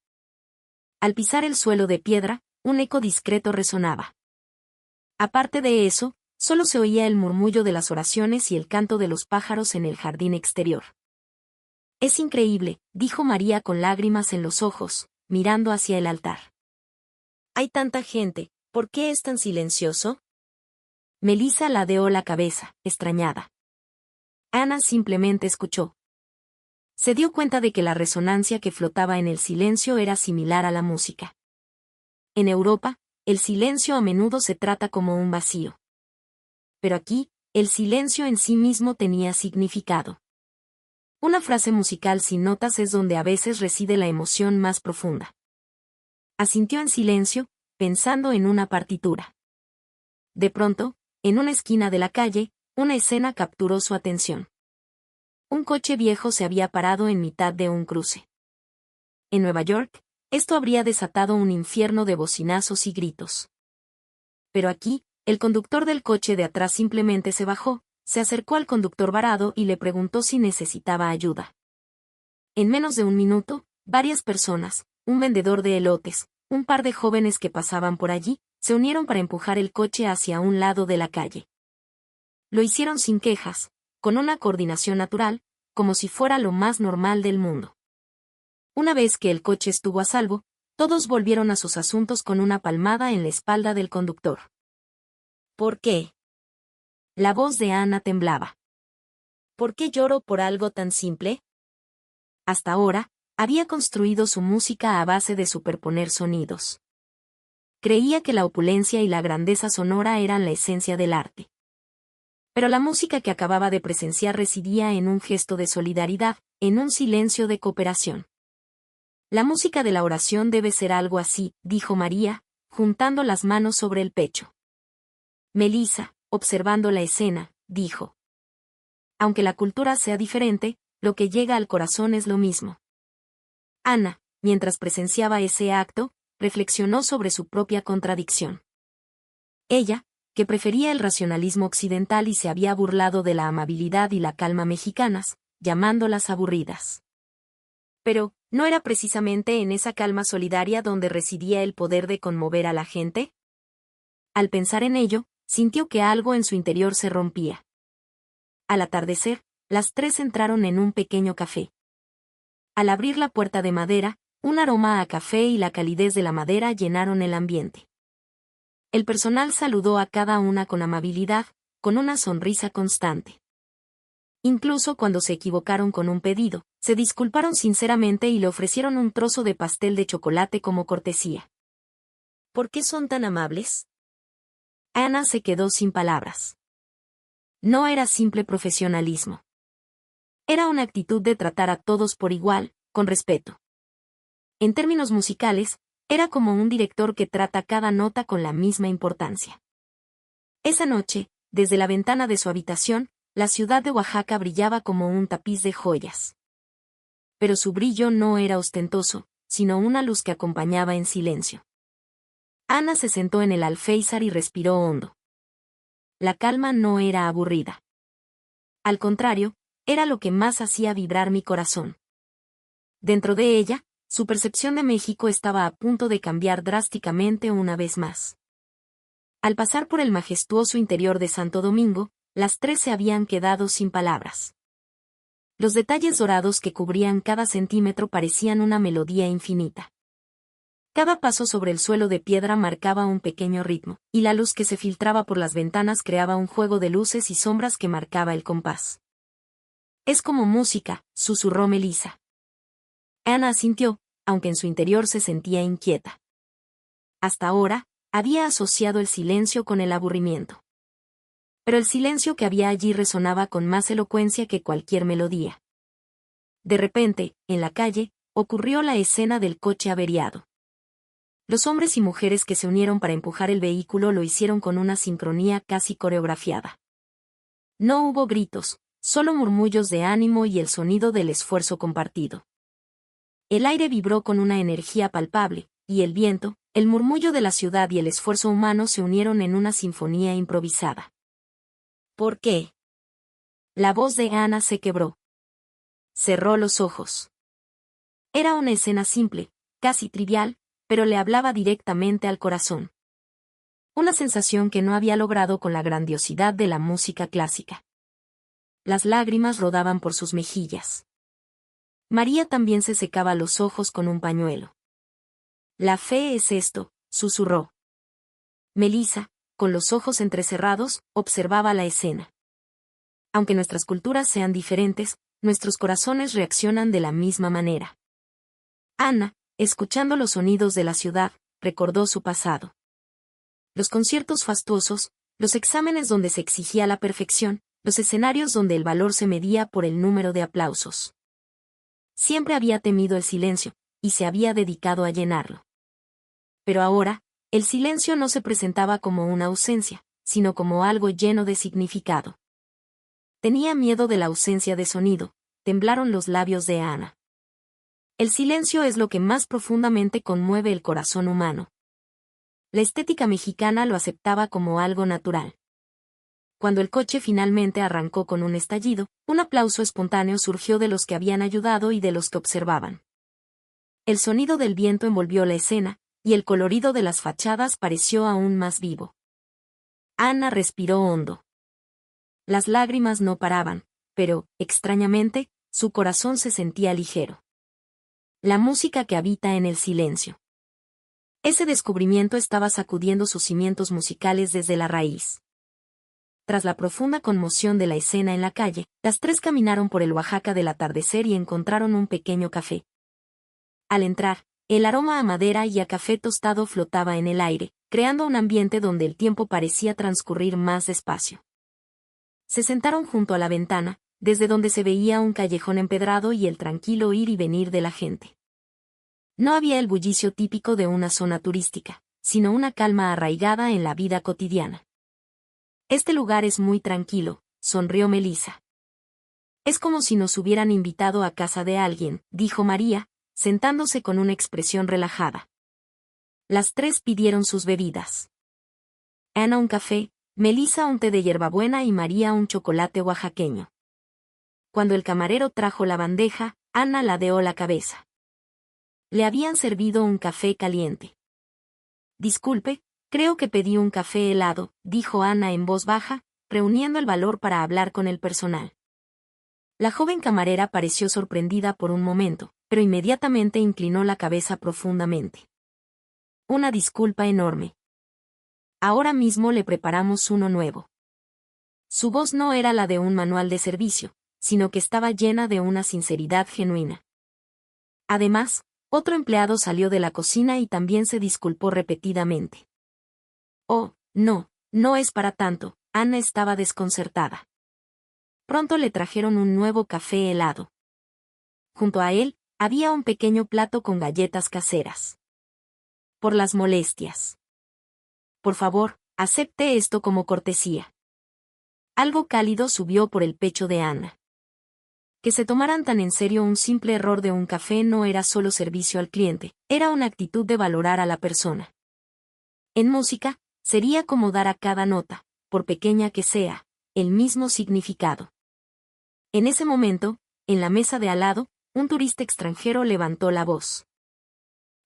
Speaker 1: Al pisar el suelo de piedra, un eco discreto resonaba. Aparte de eso, solo se oía el murmullo de las oraciones y el canto de los pájaros en el jardín exterior. Es increíble, dijo María con lágrimas en los ojos, mirando hacia el altar. Hay tanta gente, ¿por qué es tan silencioso? Melissa ladeó la cabeza, extrañada. Anna simplemente escuchó. Se dio cuenta de que la resonancia que flotaba en el silencio era similar a la música. En Europa, el silencio a menudo se trata como un vacío. Pero aquí, el silencio en sí mismo tenía significado. Una frase musical sin notas es donde a veces reside la emoción más profunda. Asintió en silencio, pensando en una partitura. De pronto, en una esquina de la calle, una escena capturó su atención. Un coche viejo se había parado en mitad de un cruce. En Nueva York, esto habría desatado un infierno de bocinazos y gritos. Pero aquí, el conductor del coche de atrás simplemente se bajó, se acercó al conductor varado y le preguntó si necesitaba ayuda. En menos de un minuto, varias personas, un vendedor de elotes, un par de jóvenes que pasaban por allí, se unieron para empujar el coche hacia un lado de la calle. Lo hicieron sin quejas, con una coordinación natural, como si fuera lo más normal del mundo. Una vez que el coche estuvo a salvo, todos volvieron a sus asuntos con una palmada en la espalda del conductor. ¿Por qué? La voz de Anna temblaba. ¿Por qué lloro por algo tan simple? Hasta ahora, había construido su música a base de superponer sonidos. Creía que la opulencia y la grandeza sonora eran la esencia del arte. Pero la música que acababa de presenciar residía en un gesto de solidaridad, en un silencio de cooperación. La música de la oración debe ser algo así, dijo María, juntando las manos sobre el pecho. Melissa, observando la escena, dijo. Aunque la cultura sea diferente, lo que llega al corazón es lo mismo. Anna, mientras presenciaba ese acto, reflexionó sobre su propia contradicción. Ella, que prefería el racionalismo occidental y se había burlado de la amabilidad y la calma mexicanas, llamándolas aburridas. Pero, ¿no era precisamente en esa calma solidaria donde residía el poder de conmover a la gente? Al pensar en ello, sintió que algo en su interior se rompía. Al atardecer, las tres entraron en un pequeño café. Al abrir la puerta de madera, un aroma a café y la calidez de la madera llenaron el ambiente. El personal saludó a cada una con amabilidad, con una sonrisa constante. Incluso cuando se equivocaron con un pedido, se disculparon sinceramente y le ofrecieron un trozo de pastel de chocolate como cortesía. ¿Por qué son tan amables? Ana se quedó sin palabras. No era simple profesionalismo. Era una actitud de tratar a todos por igual, con respeto. En términos musicales, era como un director que trata cada nota con la misma importancia. Esa noche, desde la ventana de su habitación, la ciudad de Oaxaca brillaba como un tapiz de joyas. Pero su brillo no era ostentoso, sino una luz que acompañaba en silencio. Ana se sentó en el alféizar y respiró hondo. La calma no era aburrida. Al contrario, era lo que más hacía vibrar mi corazón. Dentro de ella, su percepción de México estaba a punto de cambiar drásticamente una vez más. Al pasar por el majestuoso interior de Santo Domingo, las tres se habían quedado sin palabras. Los detalles dorados que cubrían cada centímetro parecían una melodía infinita. Cada paso sobre el suelo de piedra marcaba un pequeño ritmo, y la luz que se filtraba por las ventanas creaba un juego de luces y sombras que marcaba el compás. Es como música, susurró Melissa. Ana asintió, aunque en su interior se sentía inquieta. Hasta ahora, había asociado el silencio con el aburrimiento. Pero el silencio que había allí resonaba con más elocuencia que cualquier melodía. De repente, en la calle, ocurrió la escena del coche averiado. Los hombres y mujeres que se unieron para empujar el vehículo lo hicieron con una sincronía casi coreografiada. No hubo gritos, solo murmullos de ánimo y el sonido del esfuerzo compartido. El aire vibró con una energía palpable, y el viento, el murmullo de la ciudad y el esfuerzo humano se unieron en una sinfonía improvisada. ¿Por qué? La voz de Ana se quebró. Cerró los ojos. Era una escena simple, casi trivial, pero le hablaba directamente al corazón. Una sensación que no había logrado con la grandiosidad de la música clásica. Las lágrimas rodaban por sus mejillas. María también se secaba los ojos con un pañuelo. La fe es esto, susurró. Melissa, con los ojos entrecerrados, observaba la escena. Aunque nuestras culturas sean diferentes, nuestros corazones reaccionan de la misma manera. Ana, escuchando los sonidos de la ciudad, recordó su pasado. Los conciertos fastuosos, los exámenes donde se exigía la perfección, los escenarios donde el valor se medía por el número de aplausos. Siempre había temido el silencio, y se había dedicado a llenarlo. Pero ahora, el silencio no se presentaba como una ausencia, sino como algo lleno de significado. Tenía miedo de la ausencia de sonido, temblaron los labios de Ana. El silencio es lo que más profundamente conmueve el corazón humano. La estética mexicana lo aceptaba como algo natural. Cuando el coche finalmente arrancó con un estallido, un aplauso espontáneo surgió de los que habían ayudado y de los que observaban. El sonido del viento envolvió la escena, y el colorido de las fachadas pareció aún más vivo. Ana respiró hondo. Las lágrimas no paraban, pero, extrañamente, su corazón se sentía ligero. La música que habita en el silencio. Ese descubrimiento estaba sacudiendo sus cimientos musicales desde la raíz. Tras la profunda conmoción de la escena en la calle, las tres caminaron por el Oaxaca del atardecer y encontraron un pequeño café. Al entrar, el aroma a madera y a café tostado flotaba en el aire, creando un ambiente donde el tiempo parecía transcurrir más despacio. Se sentaron junto a la ventana, desde donde se veía un callejón empedrado y el tranquilo ir y venir de la gente. No había el bullicio típico de una zona turística, sino una calma arraigada en la vida cotidiana. Este lugar es muy tranquilo, sonrió Melissa. Es como si nos hubieran invitado a casa de alguien, dijo María, sentándose con una expresión relajada. Las tres pidieron sus bebidas. Ana un café, Melissa un té de hierbabuena y María un chocolate oaxaqueño. Cuando el camarero trajo la bandeja, Ana ladeó la cabeza. Le habían servido un café caliente. Disculpe, Creo que pedí un café helado, dijo Ana en voz baja, reuniendo el valor para hablar con el personal. La joven camarera pareció sorprendida por un momento, pero inmediatamente inclinó la cabeza profundamente. Una disculpa enorme. Ahora mismo le preparamos uno nuevo. Su voz no era la de un manual de servicio, sino que estaba llena de una sinceridad genuina. Además, otro empleado salió de la cocina y también se disculpó repetidamente. Oh, no, no es para tanto, Ana estaba desconcertada. Pronto le trajeron un nuevo café helado. Junto a él, había un pequeño plato con galletas caseras. Por las molestias. Por favor, acepte esto como cortesía. Algo cálido subió por el pecho de Ana. Que se tomaran tan en serio un simple error de un café no era solo servicio al cliente, era una actitud de valorar a la persona. En música, sería como dar a cada nota, por pequeña que sea, el mismo significado. En ese momento, en la mesa de al lado, un turista extranjero levantó la voz.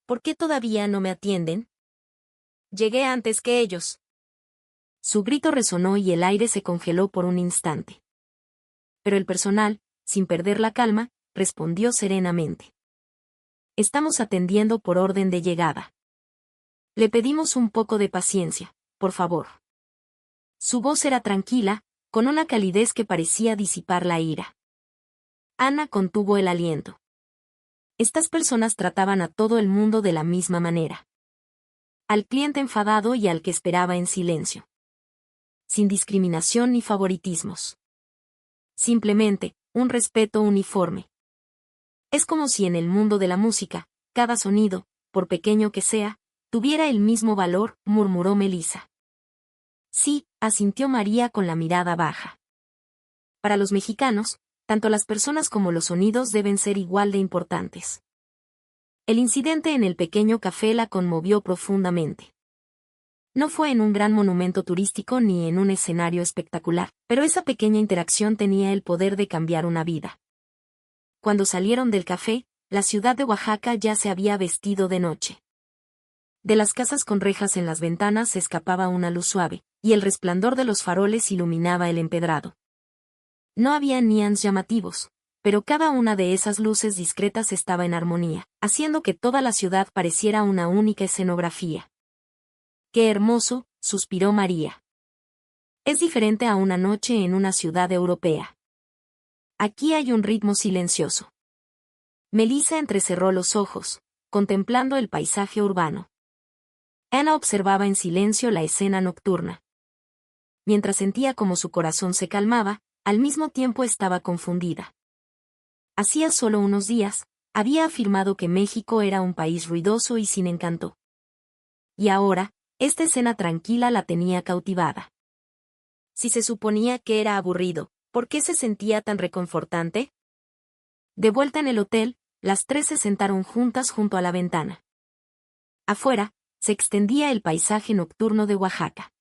Speaker 1: ¿Por qué todavía no me atienden? Llegué antes que ellos. Su grito resonó y el aire se congeló por un instante. Pero el personal, sin perder la calma, respondió serenamente. Estamos atendiendo por orden de llegada. Le pedimos un poco de paciencia, por favor. Su voz era tranquila, con una calidez que parecía disipar la ira. Ana contuvo el aliento. Estas personas trataban a todo el mundo de la misma manera. Al cliente enfadado y al que esperaba en silencio. Sin discriminación ni favoritismos. Simplemente, un respeto uniforme. Es como si en el mundo de la música, cada sonido, por pequeño que sea, tuviera el mismo valor, murmuró Melissa. Sí, asintió María con la mirada baja. Para los mexicanos, tanto las personas como los sonidos deben ser igual de importantes. El incidente en el pequeño café la conmovió profundamente. No fue en un gran monumento turístico ni en un escenario espectacular, pero esa pequeña interacción tenía el poder de cambiar una vida. Cuando salieron del café, la ciudad de Oaxaca ya se había vestido de noche. De las casas con rejas en las ventanas se escapaba una luz suave, y el resplandor de los faroles iluminaba el empedrado. No había neons llamativos, pero cada una de esas luces discretas estaba en armonía, haciendo que toda la ciudad pareciera una única escenografía. ¡Qué hermoso!, suspiró María. Es diferente a una noche en una ciudad europea. Aquí hay un ritmo silencioso. Melissa entrecerró los ojos, contemplando el paisaje urbano. Ana observaba en silencio la escena nocturna. Mientras sentía como su corazón se calmaba, al mismo tiempo estaba confundida. Hacía solo unos días, había afirmado que México era un país ruidoso y sin encanto. Y ahora, esta escena tranquila la tenía cautivada. Si se suponía que era aburrido, ¿por qué se sentía tan reconfortante? De vuelta en el hotel, las tres se sentaron juntas junto a la ventana. Afuera, se extendía el paisaje nocturno de Oaxaca.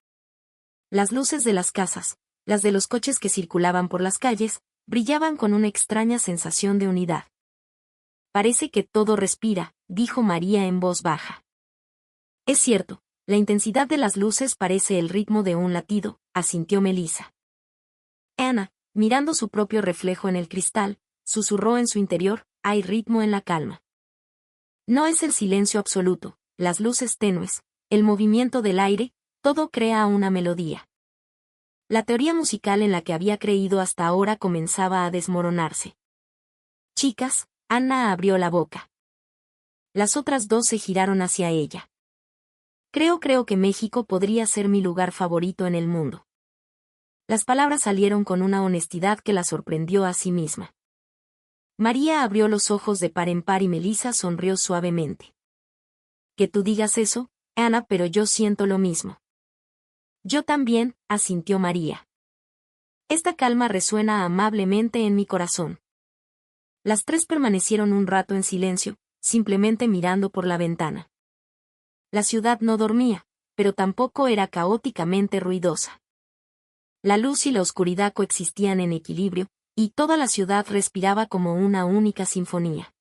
Speaker 1: Las luces de las casas, las de los coches que circulaban por las calles, brillaban con una extraña sensación de unidad. Parece que todo respira, dijo María en voz baja. Es cierto, la intensidad de las luces parece el ritmo de un latido, asintió Melissa. Ana, mirando su propio reflejo en el cristal, susurró en su interior, hay ritmo en la calma. No es el silencio absoluto, las luces tenues, el movimiento del aire, todo crea una melodía. La teoría musical en la que había creído hasta ahora comenzaba a desmoronarse. Chicas, Ana abrió la boca. Las otras dos se giraron hacia ella. Creo que México podría ser mi lugar favorito en el mundo. Las palabras salieron con una honestidad que la sorprendió a sí misma. María abrió los ojos de par en par y Melissa sonrió suavemente. Que tú digas eso, Ana, pero yo siento lo mismo. Yo también, asintió María. Esta calma resuena amablemente en mi corazón. Las tres permanecieron un rato en silencio, simplemente mirando por la ventana. La ciudad no dormía, pero tampoco era caóticamente ruidosa. La luz y la oscuridad coexistían en equilibrio, y toda la ciudad respiraba como una única sinfonía.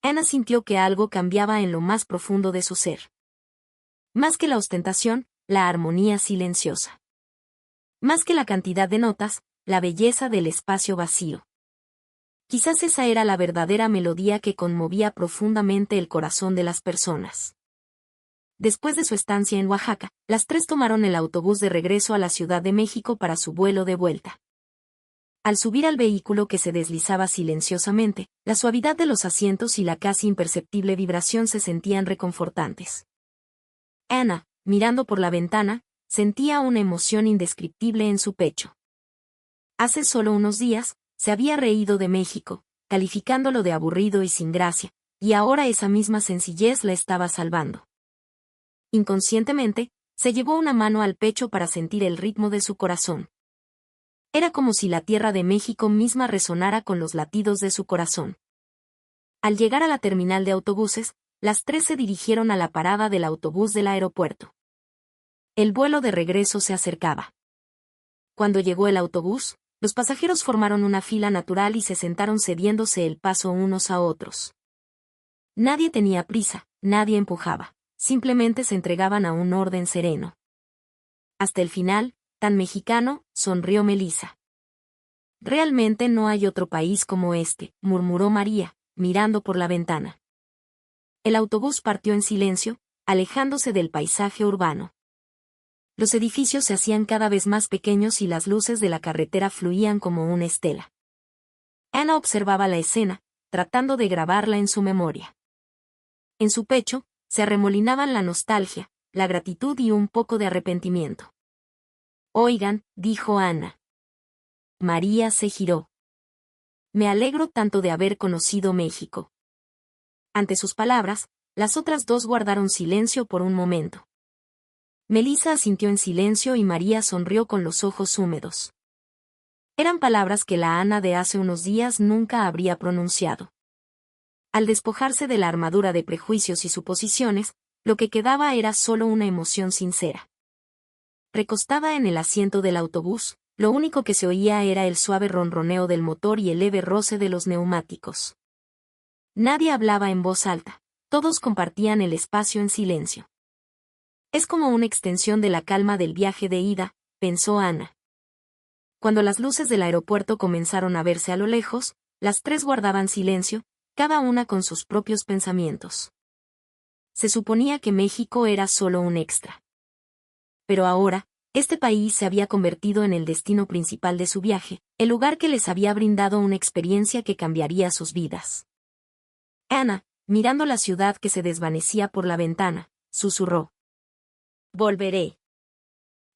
Speaker 1: Ana sintió que algo cambiaba en lo más profundo de su ser. Más que la ostentación, la armonía silenciosa. Más que la cantidad de notas, la belleza del espacio vacío. Quizás esa era la verdadera melodía que conmovía profundamente el corazón de las personas. Después de su estancia en Oaxaca, las tres tomaron el autobús de regreso a la Ciudad de México para su vuelo de vuelta. Al subir al vehículo que se deslizaba silenciosamente, la suavidad de los asientos y la casi imperceptible vibración se sentían reconfortantes. Ana, mirando por la ventana, sentía una emoción indescriptible en su pecho. Hace solo unos días, se había reído de México, calificándolo de aburrido y sin gracia, y ahora esa misma sencillez la estaba salvando. Inconscientemente, se llevó una mano al pecho para sentir el ritmo de su corazón. Era como si la tierra de México misma resonara con los latidos de su corazón. Al llegar a la terminal de autobuses, las tres se dirigieron a la parada del autobús del aeropuerto. El vuelo de regreso se acercaba. Cuando llegó el autobús, los pasajeros formaron una fila natural y se sentaron cediéndose el paso unos a otros. Nadie tenía prisa, nadie empujaba, simplemente se entregaban a un orden sereno. Hasta el final, tan mexicano, sonrió Melissa. Realmente no hay otro país como este, murmuró María, mirando por la ventana. El autobús partió en silencio, alejándose del paisaje urbano. Los edificios se hacían cada vez más pequeños y las luces de la carretera fluían como una estela. Ana observaba la escena, tratando de grabarla en su memoria. En su pecho, se arremolinaban la nostalgia, la gratitud y un poco de arrepentimiento. Oigan, dijo Ana. María se giró. Me alegro tanto de haber conocido México. Ante sus palabras, las otras dos guardaron silencio por un momento. Melissa asintió en silencio y María sonrió con los ojos húmedos. Eran palabras que la Ana de hace unos días nunca habría pronunciado. Al despojarse de la armadura de prejuicios y suposiciones, lo que quedaba era solo una emoción sincera. Recostada en el asiento del autobús, lo único que se oía era el suave ronroneo del motor y el leve roce de los neumáticos. Nadie hablaba en voz alta, todos compartían el espacio en silencio. Es como una extensión de la calma del viaje de ida, pensó Ana. Cuando las luces del aeropuerto comenzaron a verse a lo lejos, las tres guardaban silencio, cada una con sus propios pensamientos. Se suponía que México era solo un extra. Pero ahora, este país se había convertido en el destino principal de su viaje, el lugar que les había brindado una experiencia que cambiaría sus vidas. Ana, mirando la ciudad que se desvanecía por la ventana, susurró. Volveré.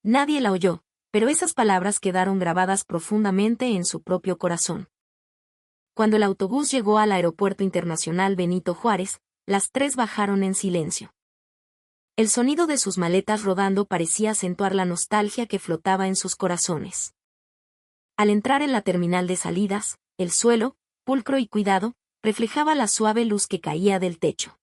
Speaker 1: Nadie la oyó, pero esas palabras quedaron grabadas profundamente en su propio corazón. Cuando el autobús llegó al Aeropuerto Internacional Benito Juárez, las tres bajaron en silencio. El sonido de sus maletas rodando parecía acentuar la nostalgia que flotaba en sus corazones. Al entrar en la terminal de salidas, el suelo, pulcro y cuidado, reflejaba la suave luz que caía del techo.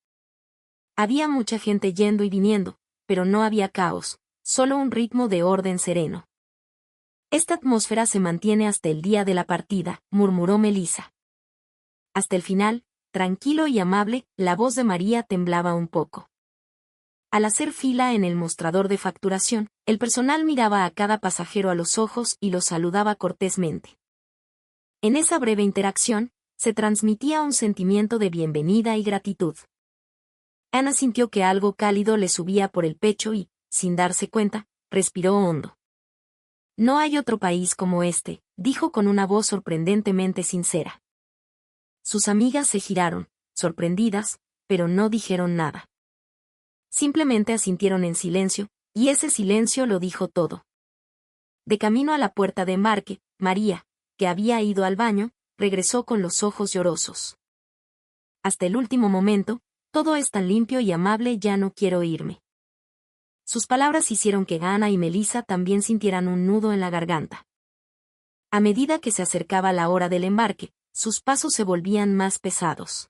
Speaker 1: Había mucha gente yendo y viniendo, pero no había caos, solo un ritmo de orden sereno. Esta atmósfera se mantiene hasta el día de la partida, murmuró Melissa. Hasta el final, tranquilo y amable, la voz de María temblaba un poco. Al hacer fila en el mostrador de facturación, el personal miraba a cada pasajero a los ojos y los saludaba cortésmente. En esa breve interacción, se transmitía un sentimiento de bienvenida y gratitud. Ana sintió que algo cálido le subía por el pecho y, sin darse cuenta, respiró hondo. No hay otro país como este, dijo con una voz sorprendentemente sincera. Sus amigas se giraron, sorprendidas, pero no dijeron nada. Simplemente asintieron en silencio, y ese silencio lo dijo todo. De camino a la puerta de embarque, María, que había ido al baño, regresó con los ojos llorosos. Hasta el último momento, todo es tan limpio y amable, ya no quiero irme. Sus palabras hicieron que Ana y Melissa también sintieran un nudo en la garganta. A medida que se acercaba la hora del embarque, sus pasos se volvían más pesados.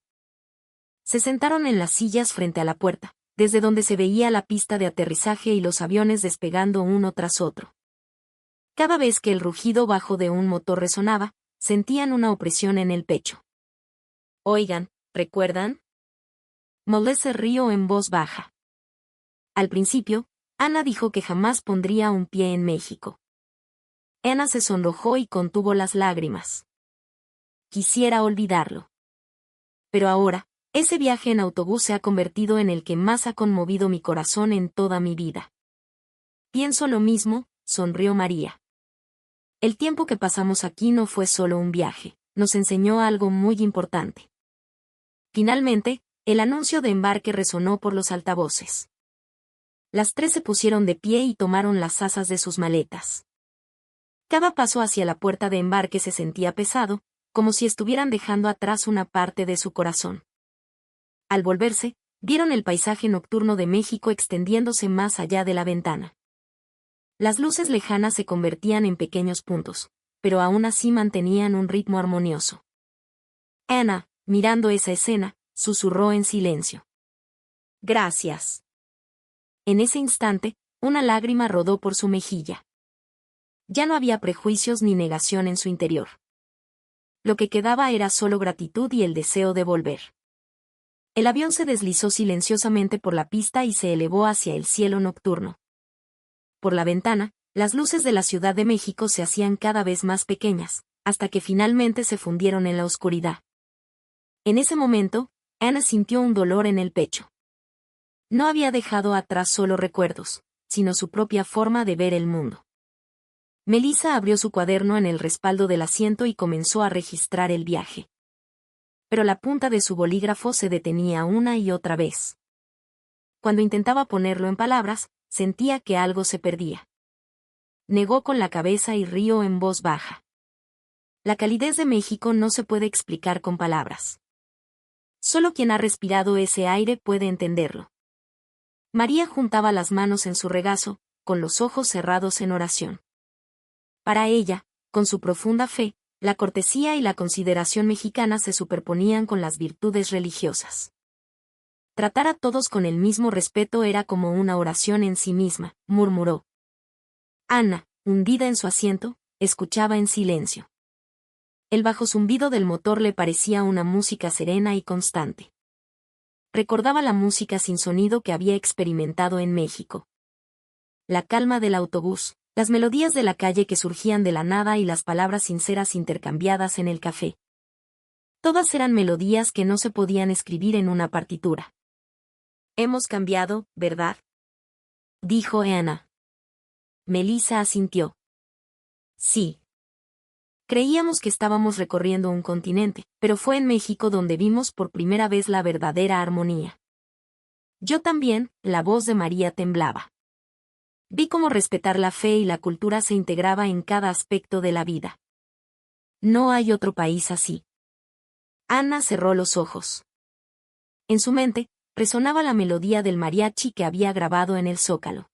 Speaker 1: Se sentaron en las sillas frente a la puerta, desde donde se veía la pista de aterrizaje y los aviones despegando uno tras otro. Cada vez que el rugido bajo de un motor resonaba, sentían una opresión en el pecho. Oigan, ¿recuerdan? Molly se rió en voz baja. Al principio, Ana dijo que jamás pondría un pie en México. Ana se sonrojó y contuvo las lágrimas. Quisiera olvidarlo. Pero ahora, ese viaje en autobús se ha convertido en el que más ha conmovido mi corazón en toda mi vida. Pienso lo mismo, sonrió María. El tiempo que pasamos aquí no fue solo un viaje, nos enseñó algo muy importante. Finalmente, el anuncio de embarque resonó por los altavoces. Las tres se pusieron de pie y tomaron las asas de sus maletas. Cada paso hacia la puerta de embarque se sentía pesado, como si estuvieran dejando atrás una parte de su corazón. Al volverse, vieron el paisaje nocturno de México extendiéndose más allá de la ventana. Las luces lejanas se convertían en pequeños puntos, pero aún así mantenían un ritmo armonioso. Ana, mirando esa escena, susurró en silencio. Gracias. En ese instante, una lágrima rodó por su mejilla. Ya no había prejuicios ni negación en su interior. Lo que quedaba era solo gratitud y el deseo de volver. El avión se deslizó silenciosamente por la pista y se elevó hacia el cielo nocturno. Por la ventana, las luces de la Ciudad de México se hacían cada vez más pequeñas, hasta que finalmente se fundieron en la oscuridad. En ese momento, Ana sintió un dolor en el pecho. No había dejado atrás solo recuerdos, sino su propia forma de ver el mundo. Melissa abrió su cuaderno en el respaldo del asiento y comenzó a registrar el viaje. Pero la punta de su bolígrafo se detenía una y otra vez. Cuando intentaba ponerlo en palabras, sentía que algo se perdía. Negó con la cabeza y rió en voz baja. La calidez de México no se puede explicar con palabras. Solo quien ha respirado ese aire puede entenderlo. María juntaba las manos en su regazo, con los ojos cerrados en oración. Para ella, con su profunda fe, la cortesía y la consideración mexicana se superponían con las virtudes religiosas. Tratar a todos con el mismo respeto era como una oración en sí misma, murmuró. Ana, hundida en su asiento, escuchaba en silencio. El bajo zumbido del motor le parecía una música serena y constante. Recordaba la música sin sonido que había experimentado en México. La calma del autobús, las melodías de la calle que surgían de la nada y las palabras sinceras intercambiadas en el café. Todas eran melodías que no se podían escribir en una partitura. Hemos cambiado, ¿verdad? Dijo Ana. Melissa asintió. Sí. Creíamos que estábamos recorriendo un continente, pero fue en México donde vimos por primera vez la verdadera armonía. Yo también, la voz de María temblaba. Vi cómo respetar la fe y la cultura se integraba en cada aspecto de la vida. No hay otro país así. Ana cerró los ojos. En su mente, resonaba la melodía del mariachi que había grabado en el zócalo.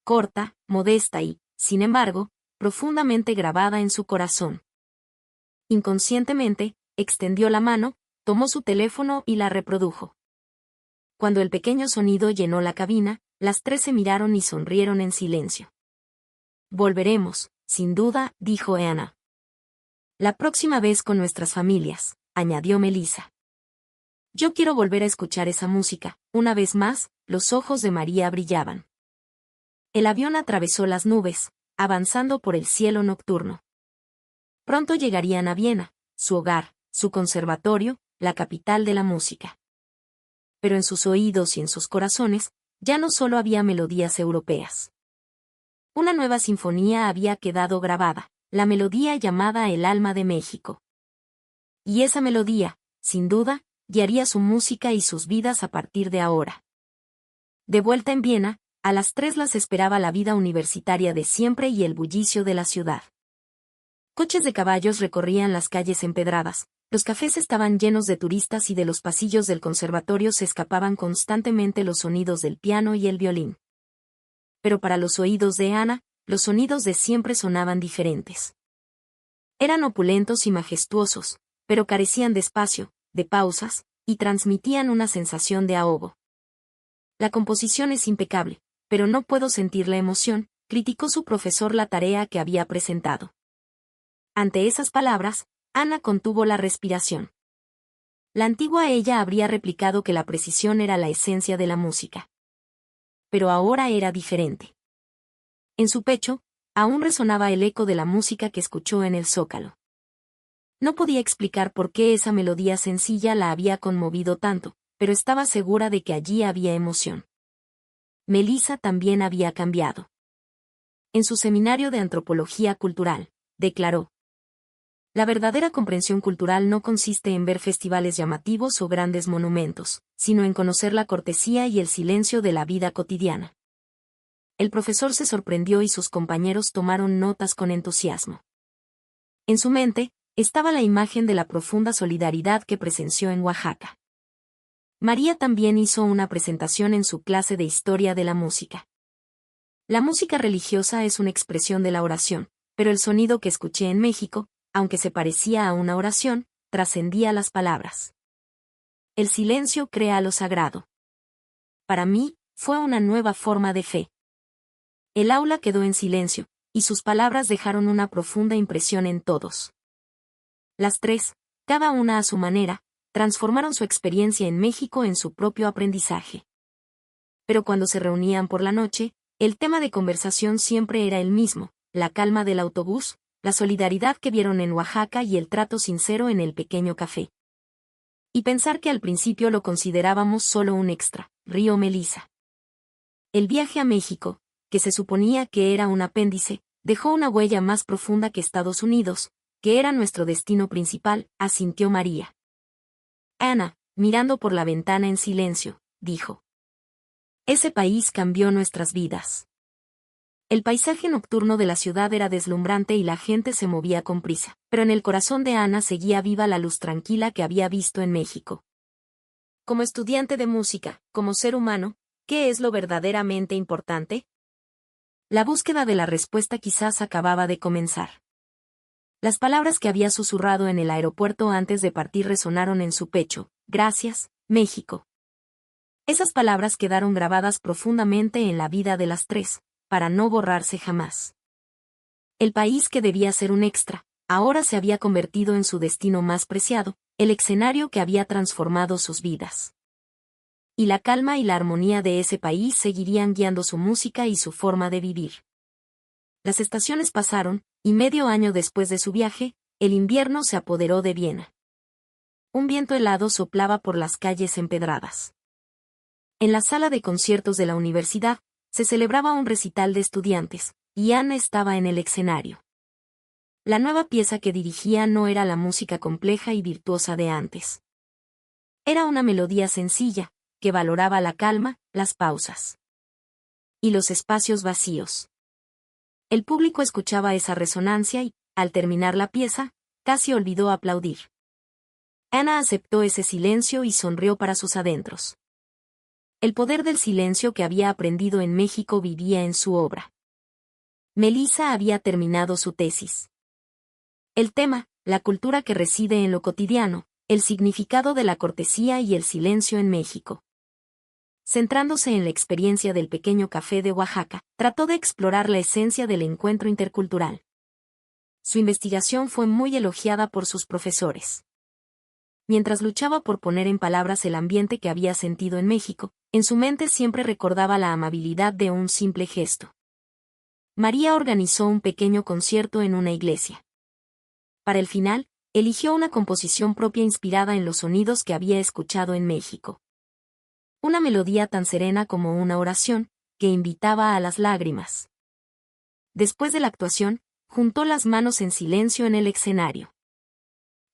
Speaker 1: Corta, modesta y, sin embargo, profundamente grabada en su corazón. Inconscientemente, extendió la mano, tomó su teléfono y la reprodujo. Cuando el pequeño sonido llenó la cabina, las tres se miraron y sonrieron en silencio. Volveremos, sin duda, dijo Ana. La próxima vez con nuestras familias, añadió Melissa. Yo quiero volver a escuchar esa música. Una vez más, los ojos de María brillaban. El avión atravesó las nubes, avanzando por el cielo nocturno. Pronto llegarían a Viena, su hogar, su conservatorio, la capital de la música. Pero en sus oídos y en sus corazones, ya no solo había melodías europeas. Una nueva sinfonía había quedado grabada, la melodía llamada El alma de México. Y esa melodía, sin duda, guiaría su música y sus vidas a partir de ahora. De vuelta en Viena, a las tres las esperaba la vida universitaria de siempre y el bullicio de la ciudad. Coches de caballos recorrían las calles empedradas, los cafés estaban llenos de turistas y de los pasillos del conservatorio se escapaban constantemente los sonidos del piano y el violín. Pero para los oídos de Ana, los sonidos de siempre sonaban diferentes. Eran opulentos y majestuosos, pero carecían de espacio, de pausas, y transmitían una sensación de ahogo. La composición es impecable, pero no puedo sentir la emoción, criticó su profesor la tarea que había presentado. Ante esas palabras, Ana contuvo la respiración. La antigua ella habría replicado que la precisión era la esencia de la música. pero ahora era diferente. En su pecho, aún resonaba el eco de la música que escuchó en el Zócalo. No podía explicar por qué esa melodía sencilla la había conmovido tanto, pero estaba segura de que allí había emoción. Melissa también había cambiado. En su seminario de antropología cultural, declaró: la verdadera comprensión cultural no consiste en ver festivales llamativos o grandes monumentos, sino en conocer la cortesía y el silencio de la vida cotidiana. El profesor se sorprendió y sus compañeros tomaron notas con entusiasmo. En su mente, estaba la imagen de la profunda solidaridad que presenció en Oaxaca. María también hizo una presentación en su clase de historia de la música. La música religiosa es una expresión de la oración, pero el sonido que escuché en México, aunque se parecía a una oración, trascendía las palabras. El silencio crea lo sagrado. Para mí, fue una nueva forma de fe. El aula quedó en silencio, y sus palabras dejaron una profunda impresión en todos. Las tres, cada una a su manera, transformaron su experiencia en México en su propio aprendizaje. Pero cuando se reunían por la noche, el tema de conversación siempre era el mismo: la calma del autobús, la solidaridad que vieron en Oaxaca y el trato sincero en el pequeño café. Y pensar que al principio lo considerábamos solo un extra, rió Melissa. El viaje a México, que se suponía que era un apéndice, dejó una huella más profunda que Estados Unidos, que era nuestro destino principal, asintió María. Ana, mirando por la ventana en silencio, dijo: ese país cambió nuestras vidas. El paisaje nocturno de la ciudad era deslumbrante y la gente se movía con prisa, pero en el corazón de Ana seguía viva la luz tranquila que había visto en México. Como estudiante de música, como ser humano, ¿qué es lo verdaderamente importante? La búsqueda de la respuesta quizás acababa de comenzar. Las palabras que había susurrado en el aeropuerto antes de partir resonaron en su pecho: gracias, México. Esas palabras quedaron grabadas profundamente en la vida de las tres, para no borrarse jamás. El país que debía ser un extra, ahora se había convertido en su destino más preciado, el escenario que había transformado sus vidas. Y la calma y la armonía de ese país seguirían guiando su música y su forma de vivir. Las estaciones pasaron, y medio año después de su viaje, el invierno se apoderó de Viena. Un viento helado soplaba por las calles empedradas. En la sala de conciertos de la universidad, se celebraba un recital de estudiantes, y Ana estaba en el escenario. La nueva pieza que dirigía no era la música compleja y virtuosa de antes. Era una melodía sencilla, que valoraba la calma, las pausas y los espacios vacíos. El público escuchaba esa resonancia y, al terminar la pieza, casi olvidó aplaudir. Ana aceptó ese silencio y sonrió para sus adentros. El poder del silencio que había aprendido en México vivía en su obra. Melissa había terminado su tesis. El tema, la cultura que reside en lo cotidiano, el significado de la cortesía y el silencio en México. Centrándose en la experiencia del pequeño café de Oaxaca, trató de explorar la esencia del encuentro intercultural. Su investigación fue muy elogiada por sus profesores. Mientras luchaba por poner en palabras el ambiente que había sentido en México, en su mente siempre recordaba la amabilidad de un simple gesto. María organizó un pequeño concierto en una iglesia. Para el final, eligió una composición propia inspirada en los sonidos que había escuchado en México. Una melodía tan serena como una oración, que invitaba a las lágrimas. Después de la actuación, juntó las manos en silencio en el escenario.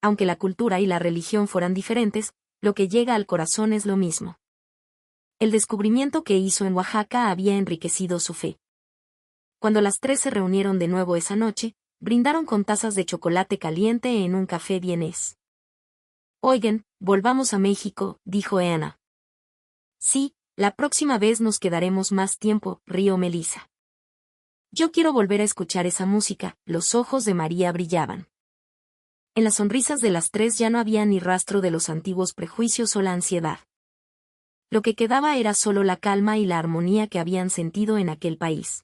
Speaker 1: Aunque la cultura y la religión fueran diferentes, lo que llega al corazón es lo mismo. El descubrimiento que hizo en Oaxaca había enriquecido su fe. Cuando las tres se reunieron de nuevo esa noche, brindaron con tazas de chocolate caliente en un café vienés. Oigan, volvamos a México, dijo Ana. Sí, la próxima vez nos quedaremos más tiempo, rió Melissa. Yo quiero volver a escuchar esa música. Los ojos de María brillaban. En las sonrisas de las tres ya no había ni rastro de los antiguos prejuicios o la ansiedad. Lo que quedaba era solo la calma y la armonía que habían sentido en aquel país.